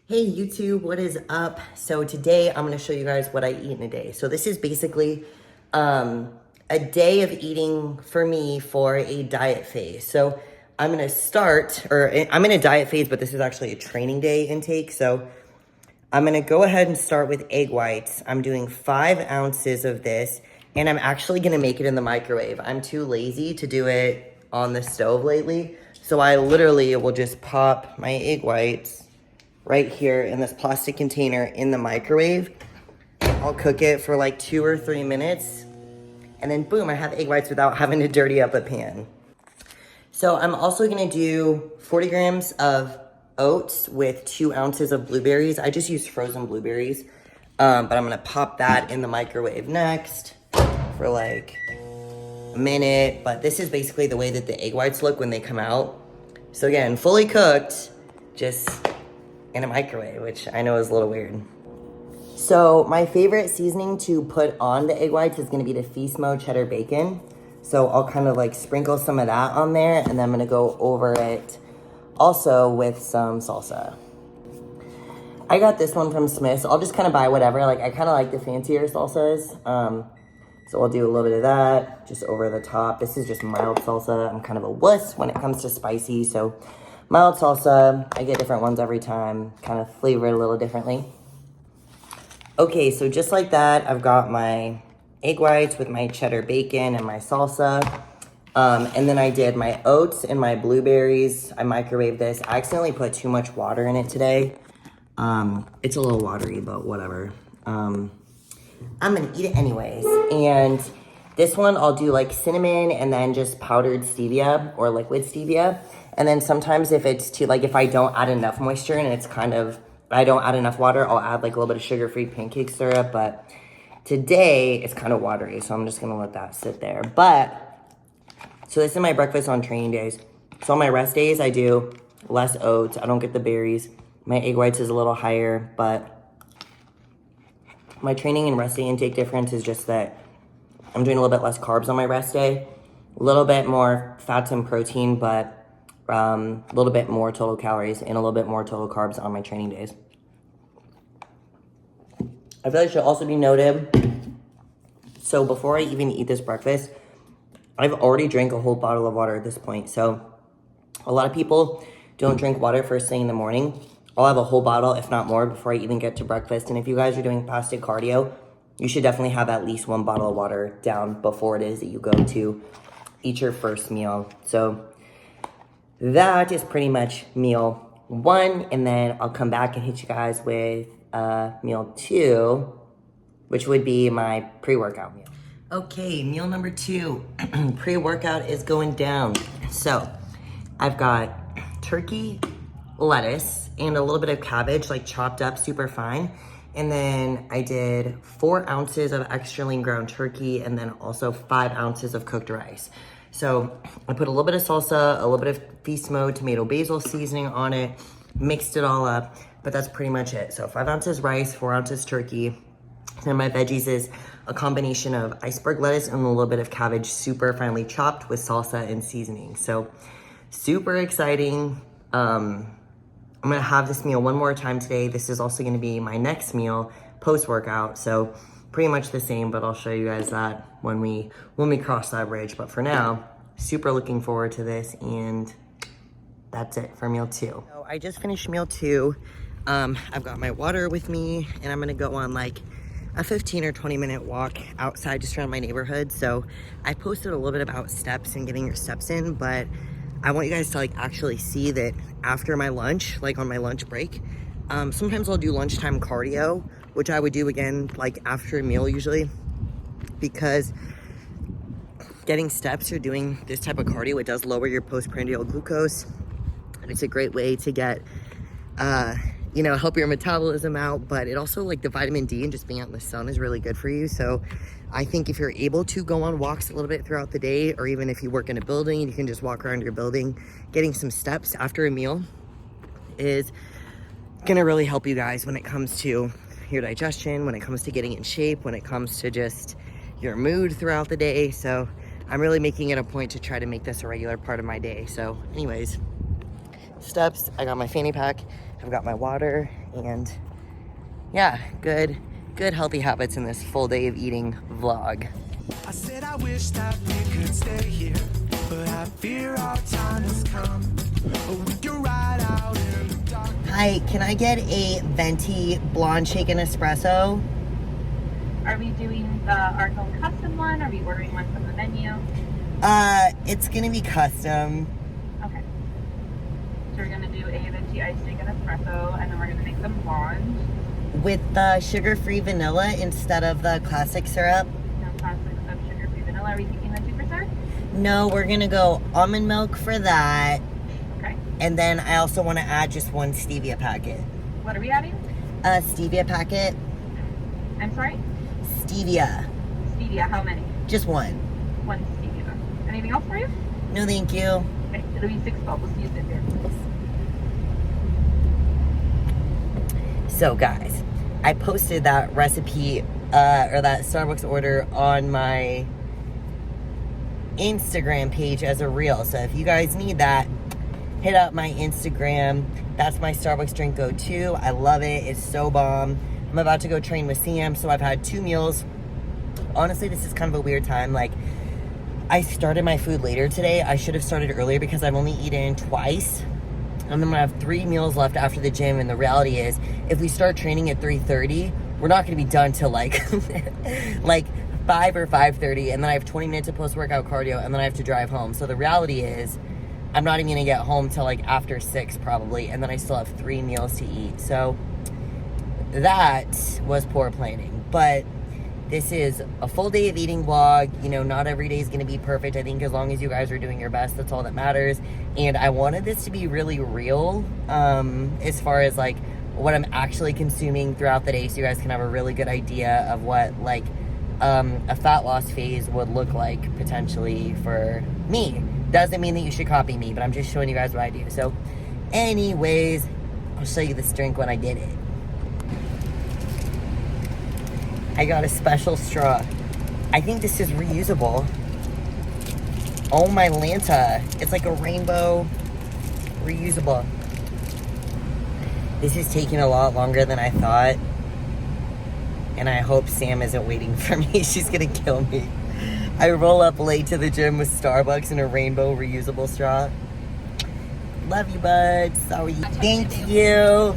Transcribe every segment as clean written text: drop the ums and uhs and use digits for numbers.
Hey YouTube, what is up? So today I'm going to show you guys what I eat in a day. So this is basically a day of eating for me for a diet phase. So I'm going to start, or I'm in a diet phase, but this is actually a training day intake. So I'm going to go ahead and start with egg whites. I'm doing 5 ounces of this, and I'm actually going to make it in the microwave. I'm too lazy to do it on the stove lately. So I literally will just pop my egg whites right here in this plastic container in the microwave. I'll cook it for like 2 or 3 minutes, and then boom, I have egg whites without having to dirty up a pan. So I'm also gonna do 40 grams of oats with 2 ounces of blueberries. I just use frozen blueberries, but I'm gonna pop that in the microwave next for like a minute. But this is basically the way that the egg whites look when they come out. So again, fully cooked, just in a microwave, which I know is a little weird. So my favorite seasoning to put on the egg whites is gonna be the Feast Mode cheddar bacon. So I'll kind of like sprinkle some of that on there, and then I'm gonna go over it also with some salsa. I got this one from Smith's. I'll just kind of buy whatever. Like I kind of like the fancier salsas. So I'll do a little bit of that just over the top. This is just mild salsa. I'm kind of a wuss when it comes to spicy, so mild salsa. I get different ones every time, kind of flavor it a little differently. Okay, so just like that, I've got my egg whites with my cheddar bacon and my salsa. And then I did my oats and my blueberries. I microwaved this. I accidentally put too much water in it today. It's a little watery, but whatever. I'm gonna eat it anyways. And this one I'll do like cinnamon and then just powdered stevia or liquid stevia. And then sometimes if it's too, like if I don't add enough moisture and it's kind of, I don't add enough water, I'll add like a little bit of sugar-free pancake syrup. But today it's kind of watery, so I'm just gonna let that sit there. So this is my breakfast on training days. So on my rest days, I do less oats. I don't get the berries. My egg whites is a little higher, but my training and rest day intake difference is just that I'm doing a little bit less carbs on my rest day, a little bit more fats and protein, but a little bit more total calories and a little bit more total carbs on my training days. I feel like it should also be noted, so before I even eat this breakfast, I've already drank a whole bottle of water at this point. So a lot of people don't drink water first thing in the morning. I'll have a whole bottle, if not more, before I even get to breakfast. And if you guys are doing fasted cardio, you should definitely have at least 1 bottle of water down before it is that you go to eat your first meal. So that is pretty much meal 1. And then I'll come back and hit you guys with meal 2, which would be my pre-workout meal. Okay, meal number 2, pre-workout is going down. So I've got turkey, lettuce, and a little bit of cabbage, like chopped up super fine. And then I did 4 ounces of extra lean ground turkey, and then also 5 ounces of cooked rice. So I put a little bit of salsa, a little bit of Feast Mode tomato basil seasoning on it, mixed it all up, but that's pretty much it. So 5 ounces rice, 4 ounces turkey. And my veggies is a combination of iceberg lettuce and a little bit of cabbage, super finely chopped with salsa and seasoning. So super exciting. I'm gonna have this meal one more time today. This is also gonna be my next meal post-workout. So pretty much the same, but I'll show you guys that when we cross that bridge. But for now, super looking forward to this, and that's it for meal 2. So I just finished meal 2. I've got my water with me, and I'm gonna go on like a 15 or 20 minute walk outside just around my neighborhood. So I posted a little bit about steps and getting your steps in, but I want you guys to like actually see that after my lunch, like on my lunch break, sometimes I'll do lunchtime cardio, which I would do again like after a meal usually, because getting steps or doing this type of cardio, it does lower your postprandial glucose, and it's a great way to get help your metabolism out. But it also, like, the vitamin D and just being out in the sun is really good for you. So I think if you're able to go on walks a little bit throughout the day, or even if you work in a building and you can just walk around your building, getting some steps after a meal is gonna really help you guys when it comes to your digestion, when it comes to getting in shape, when it comes to just your mood throughout the day. So I'm really making it a point to try to make this a regular part of my day. So anyways, steps. I got my fanny pack. I've got my water, and yeah, good healthy habits in this full day of eating vlog. I said I wish that we could stay here, but I fear our time has come. We can ride out in the dark. Hi, can I get a venti blonde shaken espresso? Are we doing the Arco custom one? Are we ordering one from the menu? It's gonna be custom. Okay. So we're gonna do a venti iced shaken espresso, and then we're gonna make them blonde. With the sugar-free vanilla instead of the classic syrup. No classic of sugar-free vanilla. Are we thinking the 2%? No, we're gonna go almond milk for that. Okay. And then I also want to add just one stevia packet. What are we adding? A stevia packet. I'm sorry? Stevia. Stevia. How many? Just one. One stevia. Anything else for you? No, thank you. Okay. It'll be 6 bubbles. Use it there. So guys, I posted that recipe or that Starbucks order on my Instagram page as a reel. So if you guys need that, hit up my Instagram. That's my Starbucks drink go-to. I love it. It's so bomb. I'm about to go train with Sam, so I've had 2 meals. Honestly, this is kind of a weird time. Like, I started my food later today. I should have started earlier because I've only eaten twice. And I'm gonna have 3 meals left after the gym, and the reality is, if we start training at 3:30, we're not gonna be done till like 5 or 5:30, and then I have 20 minutes of post-workout cardio, and then I have to drive home. So the reality is, I'm not even gonna get home till like after 6 probably, and then I still have 3 meals to eat. So that was poor planning, but this is a full day of eating vlog. You know, not every day is going to be perfect. I think as long as you guys are doing your best, that's all that matters. And I wanted this to be really real as far as like what I'm actually consuming throughout the day, so you guys can have a really good idea of what like a fat loss phase would look like potentially for me. Doesn't mean that you should copy me, but I'm just showing you guys what I do. So anyways, I'll show you this drink when I get it. I got a special straw. I think this is reusable. Oh my Lanta. It's like a rainbow reusable. This is taking a lot longer than I thought. And I hope Sam isn't waiting for me. She's gonna kill me. I roll up late to the gym with Starbucks and a rainbow reusable straw. Love you, bud. Sorry. Thank you.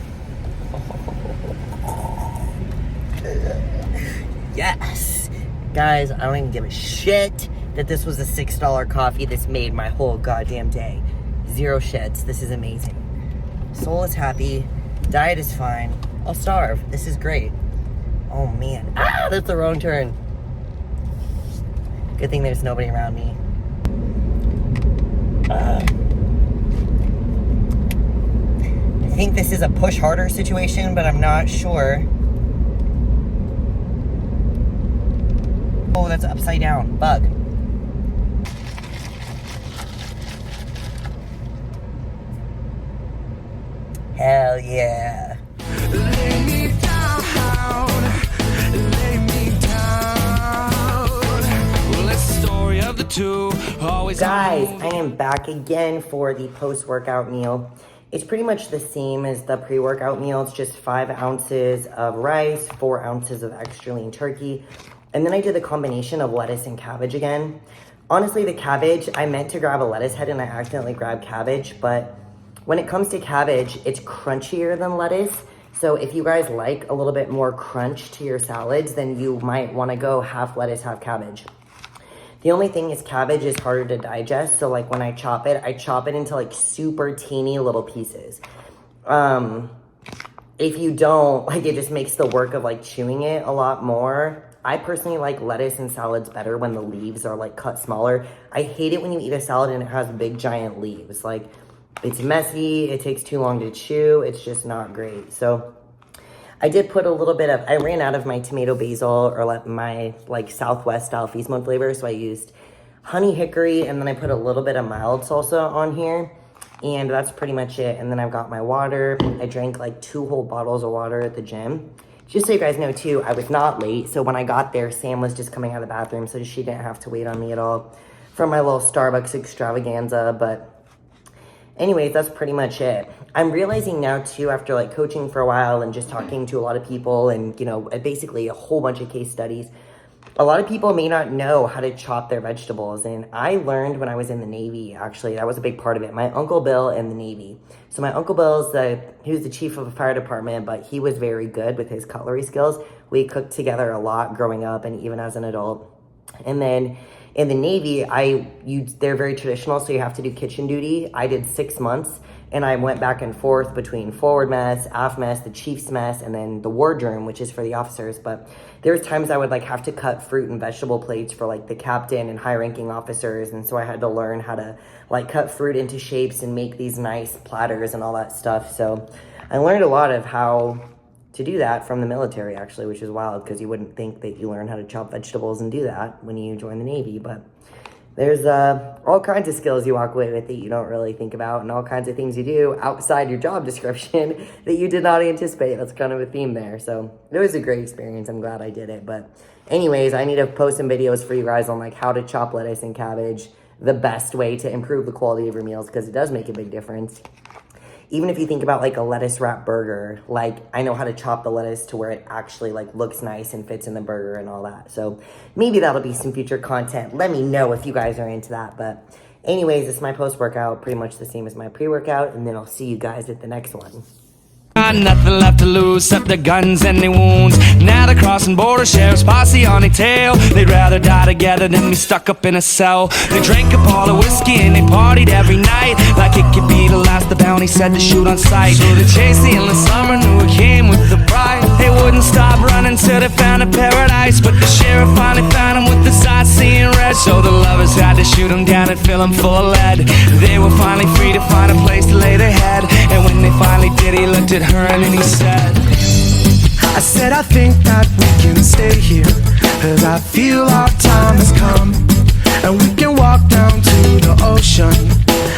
Yes! Guys, I don't even give a shit that this was a $6 coffee. This made my whole goddamn day. 0 shits. This is amazing. Soul is happy. Diet is fine. I'll starve. This is great. Oh, man. Ah! That's the wrong turn. Good thing there's nobody around me. I think this is a push harder situation, but I'm not sure. Oh, that's upside down. Bug. Hell yeah. Lay me down, lay me down. Well, it's the story of the two. Always Guys, I am back again for the post-workout meal. It's pretty much the same as the pre-workout meal. It's just 5 ounces of rice, 4 ounces of extra lean turkey. And then I did the combination of lettuce and cabbage again. Honestly, the cabbage, I meant to grab a lettuce head and I accidentally grabbed cabbage, but when it comes to cabbage, it's crunchier than lettuce. So if you guys like a little bit more crunch to your salads, then you might wanna go half lettuce, half cabbage. The only thing is cabbage is harder to digest. So like when I chop it into like super teeny little pieces. If you don't, like it just makes the work of like chewing it a lot more. I personally like lettuce and salads better when the leaves are like cut smaller. I hate it when you eat a salad and it has big giant leaves. Like it's messy, it takes too long to chew, it's just not great. So I did put a little bit of, I ran out of my tomato basil or like my like Southwest style feast mode flavor. So I used honey hickory and then I put a little bit of mild salsa on here. And that's pretty much it. And then I've got my water. I drank like 2 whole bottles of water at the gym. Just so you guys know too, I was not late. So when I got there, Sam was just coming out of the bathroom. So she didn't have to wait on me at all for my little Starbucks extravaganza. But anyways, that's pretty much it. I'm realizing now too, after like coaching for a while and just talking to a lot of people and, you know, basically a whole bunch of case studies, a lot of people may not know how to chop their vegetables. And I learned when I was in the Navy, actually, that was a big part of it. My Uncle Bill in the Navy. So my Uncle Bill's he was the chief of a fire department, but he was very good with his cutlery skills. We cooked together a lot growing up and even as an adult. And then in the Navy, they're very traditional, so you have to do kitchen duty. I did 6 months, and I went back and forth between forward mess, aft mess, the chief's mess, and then the wardroom, which is for the officers. But there was times I would like have to cut fruit and vegetable plates for like the captain and high-ranking officers, and so I had to learn how to like cut fruit into shapes and make these nice platters and all that stuff. So I learned a lot of how to do that from the military, actually, which is wild because you wouldn't think that you learn how to chop vegetables and do that when you join the Navy. But there's all kinds of skills you walk away with that you don't really think about, and all kinds of things you do outside your job description that you did not anticipate. That's kind of a theme there. So it was a great experience. I'm glad I did it. But anyways, I need to post some videos for you guys on like how to chop lettuce and cabbage, the best way to improve the quality of your meals, because it does make a big difference. Even if you think about like a lettuce wrap burger, like I know how to chop the lettuce to where it actually like looks nice and fits in the burger and all that. So maybe that'll be some future content. Let me know if you guys are into that. But anyways, it's my post-workout, pretty much the same as my pre-workout, and then I'll see you guys at the next one. Got nothing left to lose except their guns and their wounds. Now they're crossing border, sheriff's posse on their tail. They'd rather die together than be stuck up in a cell. They drank up all the whiskey and they partied every night, like it could be the last. The bounty said to shoot on sight. So they chased the endless summer, knew it came with the pride. They wouldn't stop running till they found a paradise, but the sheriff finally found them with the sight seeing red. So the lovers had to shoot them down and fill them full of lead. They were finally free to find a place to lay their head, and when they finally did, he looked at her and he said, I said I think that we can stay here, 'cause I feel our time has come, and we can walk down to the ocean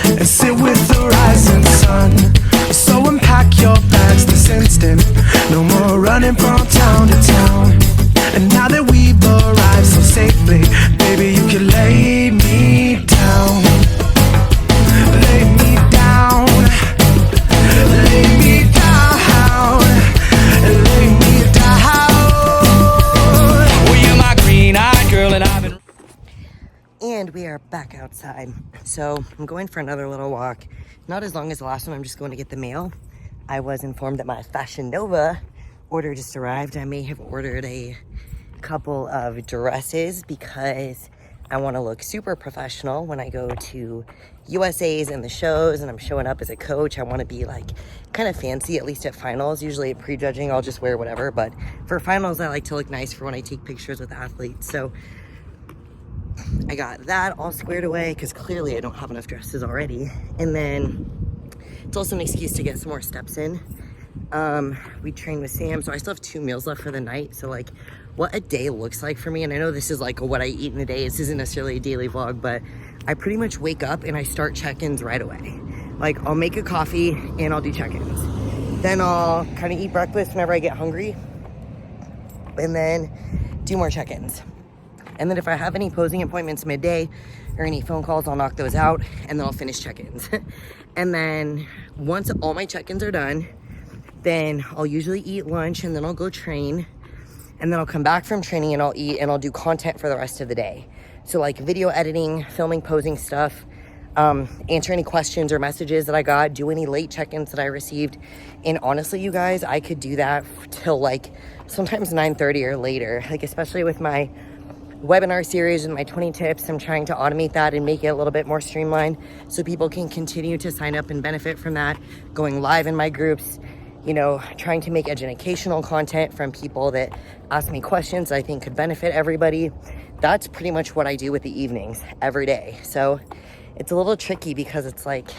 and sit with the rising sun. So unpack your bags this instant, no more running from town to town. And now that we've arrived so safely, baby, you can lay me down. Lay me down. Lay me down. Lay me down. well, you're my green-eyed girl and I've been... And we are back outside. So I'm going for another little walk. Not as long as the last one, I'm just going to get the mail. I was informed that my Fashion Nova order just arrived. I may have ordered a couple of dresses because I want to look super professional when I go to USA's and the shows and I'm showing up as a coach. I want to be like kind of fancy, at least at finals. Usually at prejudging, I'll just wear whatever. But for finals, I like to look nice for when I take pictures with athletes. So I got that all squared away because clearly I don't have enough dresses already. And then it's also an excuse to get some more steps in. We trained with Sam, so I still have 2 meals left for the night. So like what a day looks like for me, and I know this is like what I eat in a day. This isn't necessarily a daily vlog, but I pretty much wake up and I start check-ins right away. Like I'll make a coffee and I'll do check-ins. Then I'll kind of eat breakfast whenever I get hungry and then do more check-ins. And then if I have any posing appointments midday or any phone calls, I'll knock those out and then I'll finish check-ins. And then once all my check-ins are done, then I'll usually eat lunch and then I'll go train. And then I'll come back from training and I'll eat and I'll do content for the rest of the day. So like video editing, filming, posing stuff, answer any questions or messages that I got, do any late check-ins that I received. And honestly, you guys, I could do that till like sometimes 9:30 or later, like especially with my webinar series and my 20 tips. I'm trying to automate that and make it a little bit more streamlined so people can continue to sign up and benefit from that, going live in my groups, you know, trying to make educational content from people that ask me questions I think could benefit everybody. That's pretty much what I do with the evenings every day. So it's a little tricky because it's like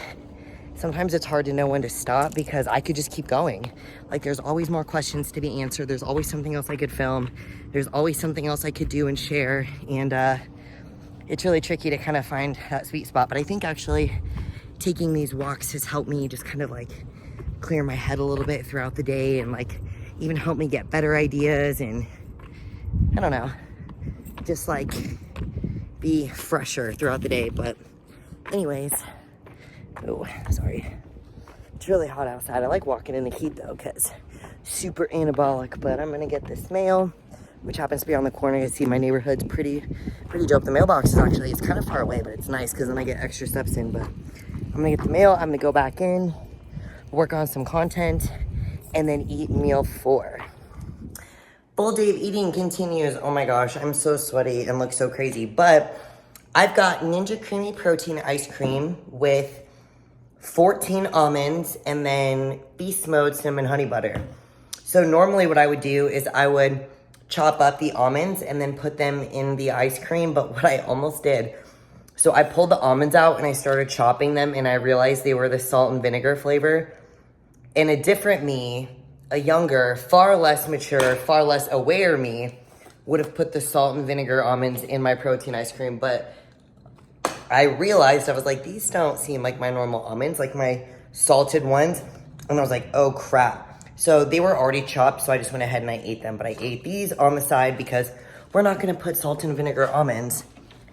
sometimes it's hard to know when to stop because I could just keep going. Like there's always more questions to be answered. There's always something else I could film. There's always something else I could do and share. And it's really tricky to kind of find that sweet spot. But I think actually taking these walks has helped me just kind of like clear my head a little bit throughout the day and like even help me get better ideas and I don't know, just like be fresher throughout the day. But anyways, Oh, sorry. It's really hot outside. I like walking in the heat though, because super anabolic. But I'm gonna get this mail, which happens to be on the corner. You see my neighborhood's pretty dope. The mailbox is actually, it's kind of far away, but it's nice because then I get extra steps in. But I'm gonna get the mail, I'm gonna go back in, work on some content, and then eat meal 4. Full day of eating continues. Oh my gosh, I'm so sweaty and look so crazy. But I've got Ninja Creamy Protein Ice Cream with 14 almonds and then Beast Mode Cinnamon Honey Butter. So normally what I would do is I would chop up the almonds and then put them in the ice cream, but what I almost did, so I pulled the almonds out and I started chopping them and I realized they were the salt and vinegar flavor. And a different me, a younger, far less mature, far less aware me, would have put the salt and vinegar almonds in my protein ice cream, but I realized, I was like, these don't seem like my normal almonds, like my salted ones. And I was like, oh crap. So they were already chopped, so I just went ahead and I ate them. But I ate these on the side because we're not gonna put salt and vinegar almonds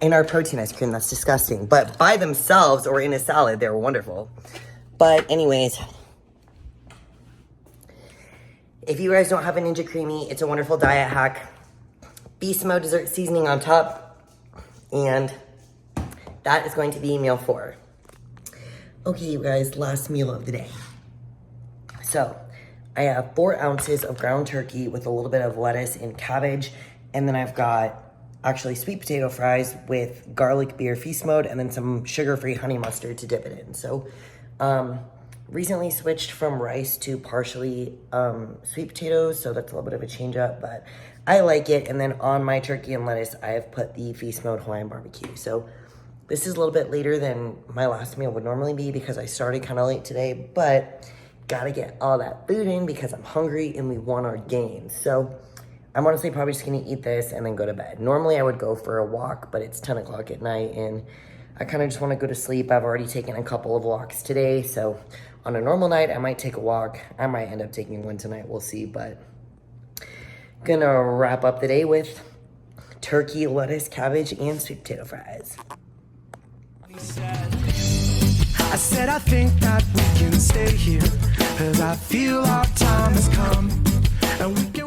in our protein ice cream. That's disgusting. But by themselves or in a salad, they're wonderful. But anyways, if you guys don't have a Ninja Creamy, it's a wonderful diet hack. Beast Mode dessert seasoning on top. And that is going to be meal 4. Okay, you guys, last meal of the day. So, I have 4 ounces of ground turkey with a little bit of lettuce and cabbage. And then I've got actually sweet potato fries with garlic beer feast mode and then some sugar-free honey mustard to dip it in. So, recently switched from rice to partially sweet potatoes, so that's a little bit of a change up, but I like it. And then on my turkey and lettuce, I have put the feast mode Hawaiian barbecue. So this is a little bit later than my last meal would normally be because I started kind of late today, but gotta get all that food in because I'm hungry and we want our gains. So I'm honestly probably just gonna eat this and then go to bed. Normally I would go for a walk, but it's 10 o'clock at night and I kind of just want to go to sleep. I've already taken a couple of walks today, so on a normal night, I might take a walk. I might end up taking one tonight, we'll see, but gonna wrap up the day with turkey, lettuce, cabbage, and sweet potato fries. I said I think that we can stay here, 'cause I feel our time has come, and we can